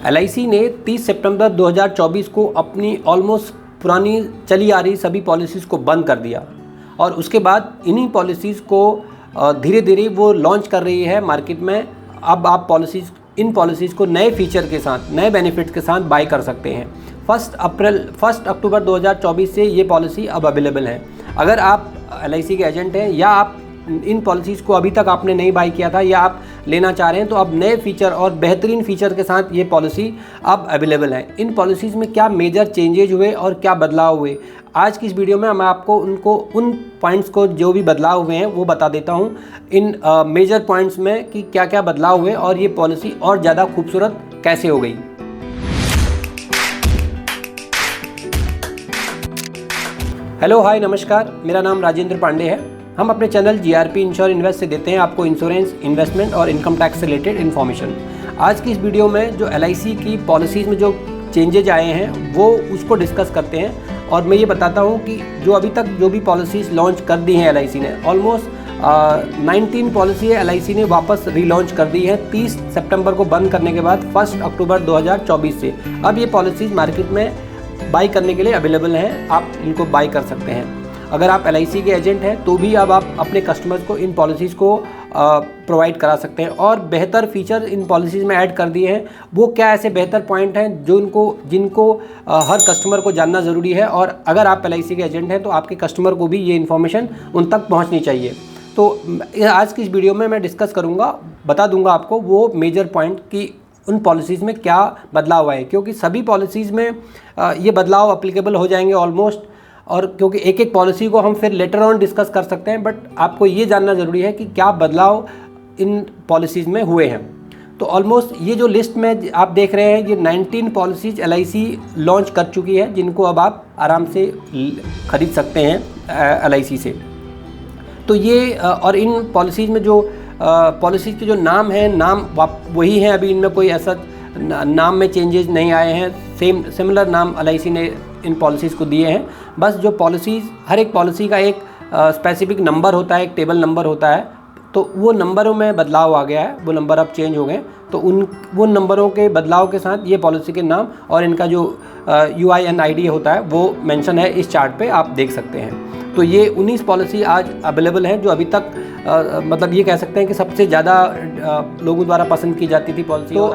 LIC ने 30 सितंबर 2024 को अपनी ऑलमोस्ट पुरानी चली आ रही सभी पॉलिसीज़ को बंद कर दिया और उसके बाद इन्हीं पॉलिसीज़ को धीरे धीरे वो लॉन्च कर रही है मार्केट में। अब आप इन पॉलिसीज़ को नए फीचर के साथ, नए बेनिफिट्स के साथ बाय कर सकते हैं। 1 अक्टूबर 2024 से ये पॉलिसी अब अवेलेबल है। अगर आप LIC के एजेंट हैं या आप इन पॉलिसीज़ को अभी तक आपने नहीं बाय किया था या आप लेना चाह रहे हैं, तो अब नए फीचर और बेहतरीन फीचर के साथ ये पॉलिसी अब अवेलेबल है। इन पॉलिसीज़ में क्या मेजर चेंजेज हुए और क्या बदलाव हुए, आज की इस वीडियो में मैं आपको उन पॉइंट्स को जो भी बदलाव हुए हैं वो बता देता हूँ इन मेजर पॉइंट्स में कि क्या क्या बदलाव हुए और ये पॉलिसी और ज़्यादा खूबसूरत कैसे हो गई। हेलो, हाय, नमस्कार। मेरा नाम राजेंद्र पांडे है। हम अपने चैनल GRP इंश्योर इन्वेस्ट से देते हैं आपको इंश्योरेंस, इन्वेस्टमेंट और इनकम टैक्स से रिलेटेड इन्फॉर्मेशन। आज की इस वीडियो में जो LIC की पॉलिसीज़ में जो चेंजेज आए हैं वो उसको डिस्कस करते हैं और मैं ये बताता हूँ कि जो अभी तक जो भी पॉलिसीज़ लॉन्च कर दी हैं LIC ने, ऑलमोस्ट 19 पॉलिसी है LIC ने वापस रीलॉन्च कर दी है 30 सितंबर को बंद करने के बाद 1 अक्टूबर 2024 से। अब ये पॉलिसीज़ मार्केट में बाई करने के लिए अवेलेबल हैं, आप इनको बाई कर सकते हैं। अगर आप LIC के एजेंट हैं तो भी अब आप अपने कस्टमर्स को इन पॉलिसीज़ को प्रोवाइड करा सकते हैं और बेहतर फीचर इन पॉलिसीज़ में ऐड कर दिए हैं। वो क्या ऐसे बेहतर पॉइंट हैं जिनको हर कस्टमर को जानना ज़रूरी है, और अगर आप LIC के एजेंट हैं तो आपके कस्टमर को भी ये इन्फॉर्मेशन उन तक पहुँचनी चाहिए। तो आज की इस वीडियो में मैं डिस्कस करूँगा, बता दूँगा आपको वो मेजर पॉइंट कि उन पॉलिसीज़ में क्या बदलाव आए, क्योंकि सभी पॉलिसीज़ में ये बदलाव अप्लीकेबल हो जाएंगे ऑलमोस्ट, और क्योंकि एक एक पॉलिसी को हम फिर लेटर ऑन डिस्कस कर सकते हैं, बट आपको ये जानना ज़रूरी है कि क्या बदलाव इन पॉलिसीज़ में हुए हैं। तो ऑलमोस्ट ये जो लिस्ट में आप देख रहे हैं, ये 19 पॉलिसीज़ LIC लॉन्च कर चुकी है, जिनको अब आप आराम से ख़रीद सकते हैं LIC से। तो ये और इन पॉलिसीज़ में जो पॉलिसीज़ के जो नाम हैं, नाम वही हैं, अभी इनमें कोई ऐसा नाम में चेंजेस नहीं आए हैं। सिमिलर नाम LIC ने इन पॉलिसीज़ को दिए हैं। बस जो पॉलिसीज़, हर एक पॉलिसी का एक स्पेसिफिक नंबर होता है, एक टेबल नंबर होता है, तो वो नंबरों में बदलाव आ गया है, वो नंबर अब चेंज हो गए। तो वो नंबरों के बदलाव के साथ ये पॉलिसी के नाम और इनका जो UIN ID होता है वो मेंशन है इस चार्ट पे, आप देख सकते हैं। तो ये 19 पॉलिसी आज अवेलेबल हैं जो अभी तक मतलब ये कह सकते हैं कि सबसे ज़्यादा लोगों द्वारा पसंद की जाती थी पॉलिसी। तो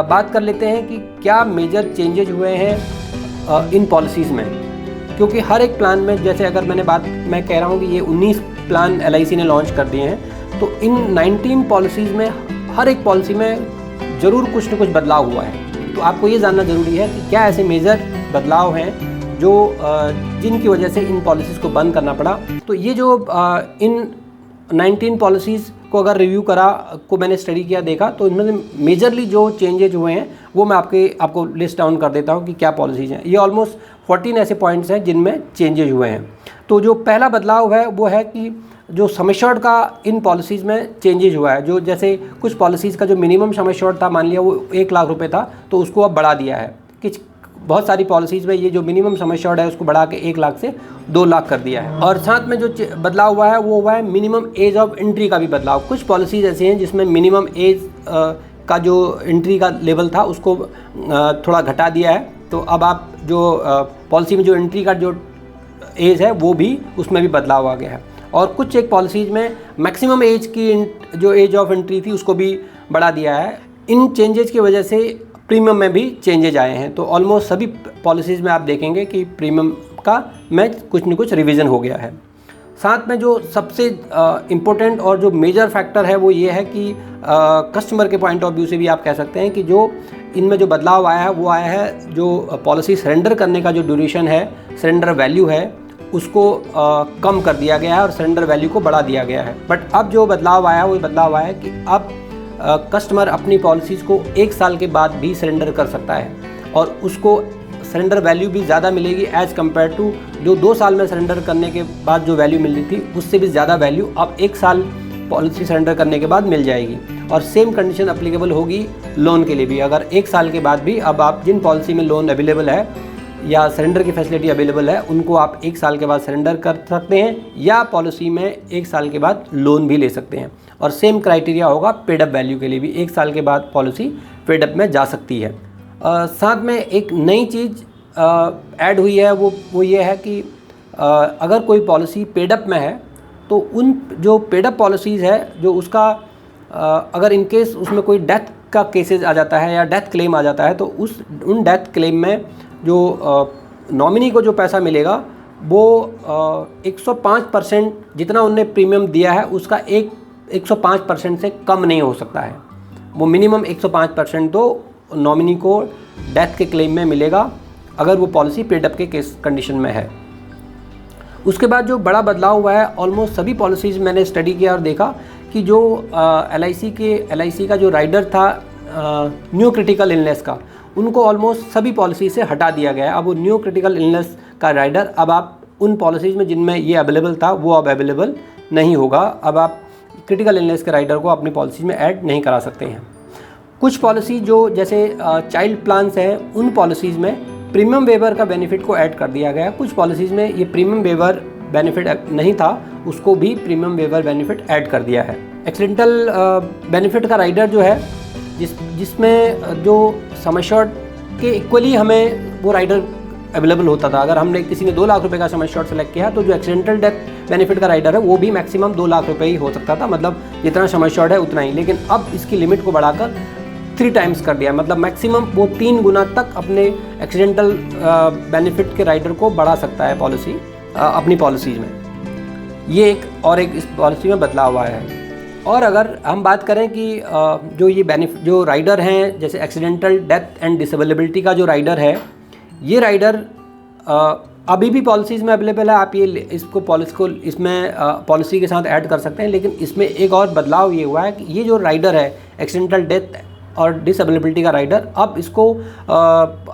बात कर लेते हैं कि क्या मेजर चेंजेज हुए हैं इन पॉलिसीज़ में, क्योंकि हर एक प्लान में, जैसे अगर मैं कह रहा हूँ कि ये 19 प्लान LIC ने लॉन्च कर दिए हैं, तो इन 19 पॉलिसीज़ में हर एक पॉलिसी में ज़रूर कुछ न कुछ बदलाव हुआ है। तो आपको ये जानना ज़रूरी है कि क्या ऐसे मेजर बदलाव हैं जो जिनकी वजह से इन पॉलिसीज़ को बंद करना पड़ा। तो ये जो इन 19 पॉलिसीज़ को अगर रिव्यू को मैंने स्टडी किया, देखा, तो इनमें मेजरली जो चेंजेज हुए हैं वो मैं आपको लिस्ट डाउन कर देता हूँ कि क्या पॉलिसीज़ हैं। ये ऑलमोस्ट 14 ऐसे पॉइंट्स हैं जिनमें चेंजेज हुए हैं। तो जो पहला बदलाव है वो है कि जो सम एश्योर्ड का इन पॉलिसीज़ में चेंजेज हुआ है। जो जैसे कुछ पॉलिसीज़ का जो मिनिमम सम एश्योर्ड था, मान लिया वो 1 लाख रुपये था, तो उसको अब बढ़ा दिया है। बहुत सारी पॉलिसीज़ में ये जो मिनिमम सम एश्योर्ड है उसको बढ़ा के 1 लाख से 2 लाख कर दिया है। और साथ में जो बदलाव हुआ है वो हुआ है मिनिमम एज ऑफ एंट्री का भी बदलाव। कुछ पॉलिसीज़ ऐसी हैं जिसमें मिनिमम एज का जो एंट्री का लेवल था उसको थोड़ा घटा दिया है। तो अब आप जो पॉलिसी में जो एंट्री का जो एज है वो भी, उसमें भी बदलाव आ गया है। और कुछ एक पॉलिसीज़ में मैक्सिमम एज की जो एज ऑफ एंट्री थी उसको भी बढ़ा दिया है। इन चेंजेज की वजह से प्रीमियम में भी चेंजेज आए हैं। तो ऑलमोस्ट सभी पॉलिसीज़ में आप देखेंगे कि प्रीमियम का में कुछ न कुछ रिवीजन हो गया है। साथ में जो सबसे इम्पोर्टेंट और जो मेजर फैक्टर है वो ये है कि कस्टमर के पॉइंट ऑफ व्यू से भी आप कह सकते हैं कि जो इनमें जो बदलाव आया है वो आया है, जो पॉलिसी सरेंडर करने का जो ड्यूरेशन है, सरेंडर वैल्यू है, उसको कम कर दिया गया है और सरेंडर वैल्यू को बढ़ा दिया गया है। बट अब जो बदलाव आया है वो बदलाव आया है कि अब कस्टमर अपनी पॉलिसीज़ को 1 साल के बाद भी सरेंडर कर सकता है और उसको सरेंडर वैल्यू भी ज़्यादा मिलेगी एज़ कम्पेयर टू जो 2 साल में सरेंडर करने के बाद जो वैल्यू मिल रही थी, उससे भी ज़्यादा वैल्यू अब 1 साल पॉलिसी सरेंडर करने के बाद मिल जाएगी। और सेम कंडीशन अप्लीकेबल होगी लोन के लिए भी। अगर 1 साल के बाद भी अब आप जिन पॉलिसी में लोन अवेलेबल है या सरेंडर की फैसिलिटी अवेलेबल है, उनको आप 1 साल के बाद सरेंडर कर सकते हैं या पॉलिसी में 1 साल के बाद लोन भी ले सकते हैं। और सेम क्राइटेरिया होगा पेड अप वैल्यू के लिए भी, 1 साल के बाद पॉलिसी पेड अप में जा सकती है। साथ में एक नई चीज़ ऐड हुई है, वो ये है कि अगर कोई पॉलिसी पेड अप में है तो उन जो पेड अप पॉलिसीज़ है जो उसका अगर इन केस उसमें कोई डेथ का केसेस आ जाता है या डेथ क्लेम आ जाता है तो उन डेथ क्लेम में जो नॉमिनी को जो पैसा मिलेगा वो 105% जितना उनने प्रीमियम दिया है उसका 105% से कम नहीं हो सकता है। वो मिनिमम 105% तो नॉमिनी को डेथ के क्लेम में मिलेगा अगर वो पॉलिसी पेड अप के केस कंडीशन में है। उसके बाद जो बड़ा बदलाव हुआ है, ऑलमोस्ट सभी पॉलिसीज़ मैंने स्टडी किया और देखा कि जो LIC का जो राइडर था न्यू क्रिटिकल इलनेस का, उनको ऑलमोस्ट सभी पॉलिसी से हटा दिया गया है। अब वो न्यू क्रिटिकल इलनेस का राइडर अब आप उन पॉलिसीज़ में जिनमें ये अवेलेबल था वो अब अवेलेबल नहीं होगा। अब आप क्रिटिकल इलनेस के राइडर को अपनी पॉलिसी में ऐड नहीं करा सकते हैं। कुछ पॉलिसी जो जैसे चाइल्ड प्लान्स हैं, उन पॉलिसीज़ में प्रीमियम वेवर का बेनिफिट को ऐड कर दिया गया। कुछ पॉलिसीज़ में ये प्रीमियम वेवर बेनिफिट नहीं था, उसको भी प्रीमियम वेवर बेनिफिट ऐड कर दिया है। एक्सीडेंटल बेनिफिट का राइडर जो है जिसमें जो सम एश्योर्ड के इक्वली हमें वो राइडर अवेलेबल होता था। अगर हमने किसी ने 2 लाख रुपए का सम एश्योर्ड सेलेक्ट किया तो जो एक्सीडेंटल डेथ बेनिफिट का राइडर है वो भी मैक्सिमम 2 लाख रुपए ही हो सकता था, मतलब जितना सम एश्योर्ड है उतना ही। लेकिन अब इसकी लिमिट को बढ़ाकर 3 टाइम्स कर दिया, मतलब मैक्सिमम वो 3 गुना तक अपने एक्सीडेंटल बेनिफिट के राइडर को बढ़ा सकता है पॉलिसी अपनी पॉलिसीज़ में। ये एक इस पॉलिसी में बदलाव हुआ है। और अगर हम बात करें कि जो ये जो राइडर हैं, जैसे एक्सीडेंटल डेथ एंड डिसेबिलिटी का जो राइडर है, ये राइडर अभी भी पॉलिसीज़ में अवेलेबल है। आप इसको इसमें पॉलिसी के साथ ऐड कर सकते हैं। लेकिन इसमें एक और बदलाव ये हुआ है कि ये जो राइडर है एक्सीडेंटल डेथ और डिसेबिलिटी का राइडर, अब इसको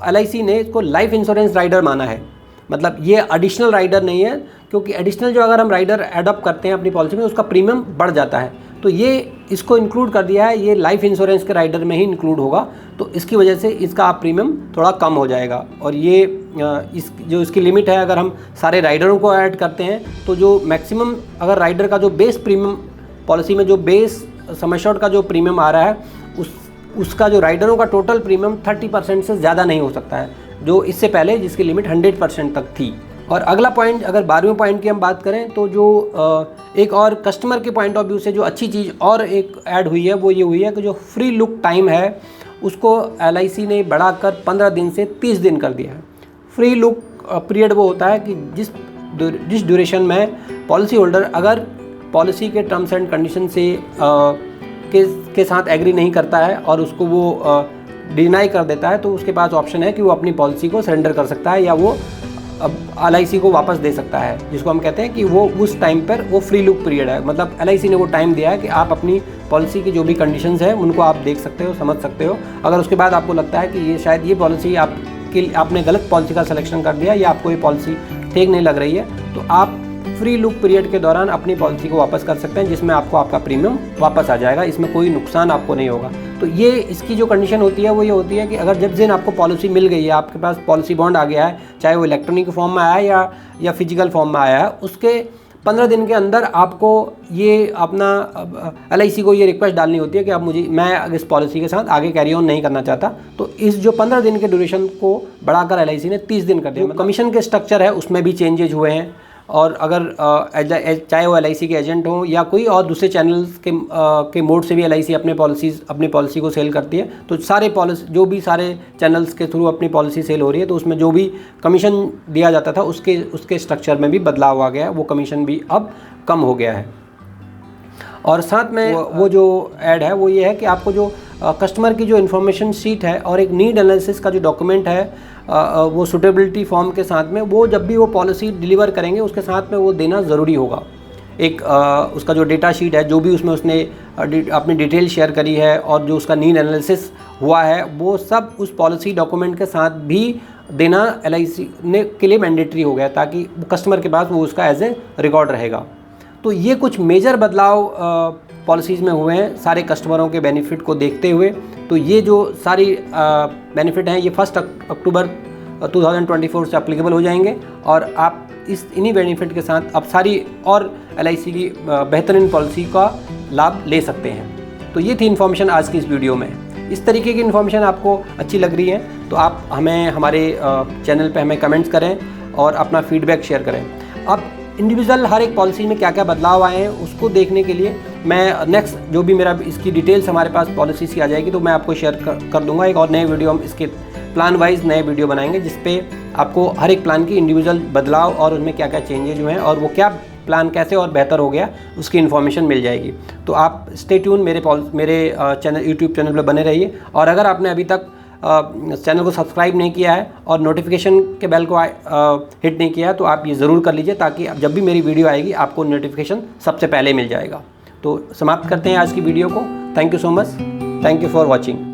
LIC ने इसको लाइफ इंश्योरेंस राइडर माना है। मतलब ये एडिशनल राइडर नहीं है, क्योंकि एडिशनल जो अगर हम राइडर एडॉप्ट करते हैं अपनी पॉलिसी में उसका प्रीमियम बढ़ जाता है। तो ये इसको इंक्लूड कर दिया है, ये लाइफ इंश्योरेंस के राइडर में ही इंक्लूड होगा। तो इसकी वजह से इसका प्रीमियम थोड़ा कम हो जाएगा। और ये इसकी लिमिट है, अगर हम सारे राइडरों को ऐड करते हैं तो जो मैक्सिमम अगर राइडर का जो बेस प्रीमियम पॉलिसी में जो बेस सम एश्योर्ड का जो प्रीमियम आ रहा है उसका जो राइडरों का टोटल प्रीमियम 30% से ज़्यादा नहीं हो सकता है, जो इससे पहले जिसकी लिमिट 100% तक थी। और अगला पॉइंट, अगर 12वें पॉइंट की हम बात करें तो जो एक और कस्टमर के पॉइंट ऑफ व्यू से जो अच्छी चीज़ और एक ऐड हुई है वो ये हुई है कि जो फ्री लुक टाइम है उसको LIC ने बढ़ाकर 15 दिन से 30 दिन कर दिया है। फ्री लुक पीरियड वो होता है कि जिस ड्यूरेशन में पॉलिसी होल्डर अगर पॉलिसी के टर्म्स एंड कंडीशन से के साथ एग्री नहीं करता है और उसको वो डिनाई कर देता है, तो उसके पास ऑप्शन है कि वो अपनी पॉलिसी को सरेंडर कर सकता है या वो LIC को वापस दे सकता है, जिसको हम कहते हैं कि वो उस टाइम पर वो फ्री लुक पीरियड है। मतलब LIC ने वो टाइम दिया है कि आप अपनी पॉलिसी की जो भी कंडीशंस हैं उनको आप देख सकते हो, समझ सकते हो। अगर उसके बाद आपको लगता है कि ये शायद ये पॉलिसी आपने गलत पॉलिसी का सिलेक्शन कर दिया या आपको ये पॉलिसी ठीक नहीं लग रही है, तो आप फ्री लुक पीरियड के दौरान अपनी पॉलिसी को वापस कर सकते हैं, जिसमें आपको आपका प्रीमियम वापस आ जाएगा। इसमें कोई नुकसान आपको नहीं होगा। तो ये इसकी जो कंडीशन होती है वो ये होती है कि अगर जब दिन आपको पॉलिसी मिल गई है, आपके पास पॉलिसी बॉन्ड आ गया है, चाहे वो इलेक्ट्रॉनिक फॉर्म में आया है या फिजिकल फॉर्म में आया है, उसके 15 दिन के अंदर आपको ये अपना LIC को ये रिक्वेस्ट डालनी होती है कि मैं इस पॉलिसी के साथ आगे कैरी ऑन नहीं करना चाहता। तो इस जो 15 दिन के ड्यूरेशन को बढ़ाकर LIC ने 30 दिन कर दिया। कमीशन के स्ट्रक्चर है उसमें भी चेंजेज हुए हैं। और अगर चाहे वो LIC के एजेंट हों या कोई और दूसरे चैनल्स के मोड से भी LIC अपनी पॉलिसी को सेल करती है, तो सारे चैनल्स के थ्रू अपनी पॉलिसी सेल हो रही है, तो उसमें जो भी कमीशन दिया जाता था उसके स्ट्रक्चर में भी बदलाव आ गया है। वो कमीशन भी अब कम हो गया है। और साथ में वो जो ऐड है वो ये है कि आपको जो कस्टमर की जो इन्फॉर्मेशन शीट है और एक नीड एनालिसिस का जो डॉक्यूमेंट है वो सूटेबिलिटी फॉर्म के साथ में, वो जब भी वो पॉलिसी डिलीवर करेंगे उसके साथ में वो देना ज़रूरी होगा। एक उसका जो डेटा शीट है, जो भी उसने अपनी डिटेल शेयर करी है और जो उसका नीड एनालिसिस हुआ है, वो सब उस पॉलिसी डॉक्यूमेंट के साथ भी देना LIC के लिए मैंडेटरी हो गया, ताकि कस्टमर के पास वो उसका एज ए रिकॉर्ड रहेगा। तो ये कुछ मेजर बदलाव पॉलिसीज़ में हुए हैं सारे कस्टमरों के बेनिफिट को देखते हुए। तो ये जो सारी बेनिफिट हैं ये 1 अक्टूबर 2024 से एप्लीकेबल हो जाएंगे और आप इन्हीं बेनिफिट के साथ अब सारी और LIC की बेहतरीन पॉलिसी का लाभ ले सकते हैं। तो ये थी इन्फॉर्मेशन आज की इस वीडियो में। इस तरीके की इन्फॉर्मेशन आपको अच्छी लग रही है तो आप हमें हमारे चैनल पे हमें कमेंट्स करें और अपना फीडबैक शेयर करें। अब इंडिविजुअल हर एक पॉलिसी में क्या क्या बदलाव आए हैं उसको देखने के लिए मैं नेक्स्ट जो भी मेरा इसकी डिटेल्स हमारे पास पॉलिसीज़ की आ जाएगी तो मैं आपको शेयर कर दूंगा। एक और नए वीडियो हम इसके प्लान वाइज नए वीडियो बनाएंगे जिस पे आपको हर एक प्लान की इंडिविजुअल बदलाव और उनमें क्या क्या चेंजेज हुए हैं और वो क्या प्लान कैसे और बेहतर हो गया उसकी इन्फॉर्मेशन मिल जाएगी। तो आप स्टे ट्यून मेरे चैनल यूट्यूब चैनल पर बने रहिए और अगर आपने अभी तक चैनल को सब्सक्राइब नहीं किया है और नोटिफिकेशन के बेल को हिट नहीं किया है तो आप ये ज़रूर कर लीजिए ताकि जब भी मेरी वीडियो आएगी आपको नोटिफिकेशन सबसे पहले मिल जाएगा। तो समाप्त करते हैं आज की वीडियो को। Thank you so much. Thank you for watching.